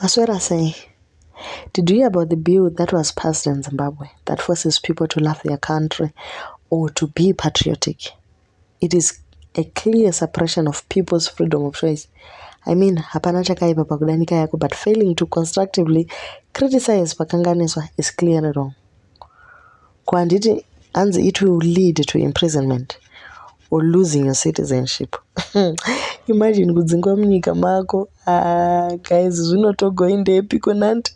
Maswera say, did you hear about the bill that was passed in Zimbabwe that forces people to love their country or to be patriotic? It is a clear suppression of people's freedom of choice. I mean, hapana chakaipa pakudanika yako, but failing to constructively criticize pakanganiswa is clearly wrong. Kwanditi, and it will lead to imprisonment or losing your citizenship. Imagine kudzingwa munyika mako. Guys, zvinotogo inde epiko nanti.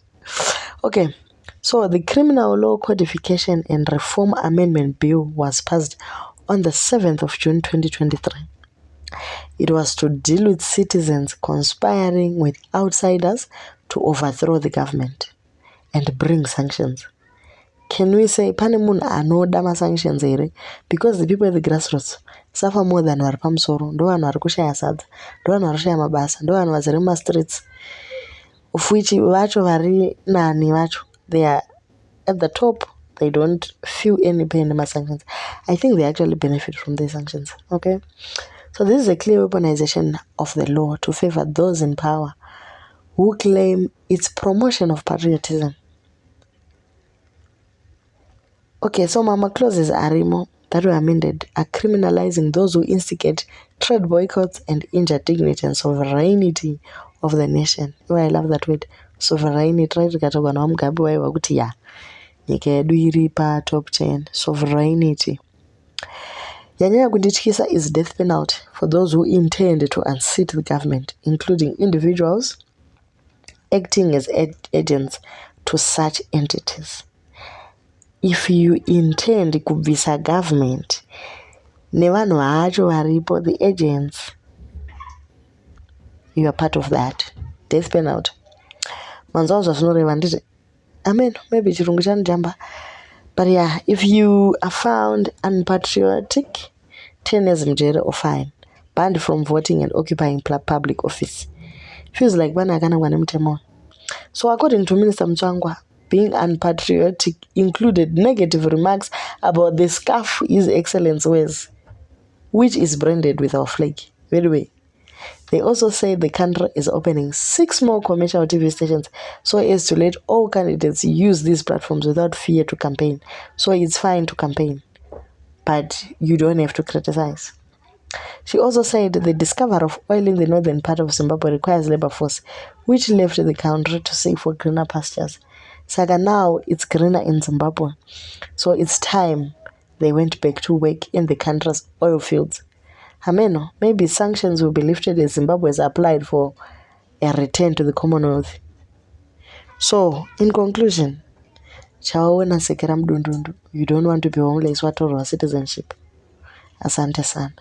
Okay, so the Criminal Law Codification and Reform Amendment Bill was passed on the 7th of June 2023. It was to deal with citizens conspiring with outsiders to overthrow the government and bring sanctions. Can we say pane munhu anoda masanctions here? Because the people at the grassroots suffer more than vari pamusoro. Ndo vanhu vari kushaya sadza, ndo vanhu vari kushaya mabasa, ndo vanhu vazere mumastreets, of which vacho vari nani vacho, they are at the top. They don't feel any pain in my sanctions. I think they actually benefit from these sanctions. Okay, so this is a clear weaponization of the law to favor those in power who claim its promotion of patriotism. Okay, so mama clauses arimo that were amended are criminalizing those who instigate trade boycotts and injure dignity and sovereignty of the nation. Oh, I love that word, sovereignty. Right, katogwa na Mugabe waiwa kuti ya nyika yedu iri pa top 10, sovereignty. Yanyanya kundityisa is death penalty for those who intend to unseat the government, including individuals acting as agents to such entities. If you intend kubvisa government, nevanhu vacho varipo, the agents, you are part of that. Death penalty. Manzwa zvazvinoreva nditi, amen, maybe chirungu chanijamba. But yeah, if you are found unpatriotic, 10 years in jail or fine, banned from voting and occupying public office. Feels like bana akanangwa nemutemo. So according to Minister Mtswangwa, being unpatriotic included negative remarks about the scarf His Excellency wears, which is branded with our flag. By the way, they also say the country is opening 6 more commercial TV stations so as to let all candidates use these platforms without fear to campaign. So it's fine to campaign, but you don't have to criticize. She also said the discovery of oil in the northern part of Zimbabwe requires labor force, which left the country to seek for greener pastures. Saga now it's greener in Zimbabwe, so it's time they went back to work in the country's oil fields. Hameno, maybe sanctions will be lifted as Zimbabwe has applied for a return to the Commonwealth. So, in conclusion, chaona sekera mdundundu, you don't want to be homeless, watorwa citizenship. Asante sana.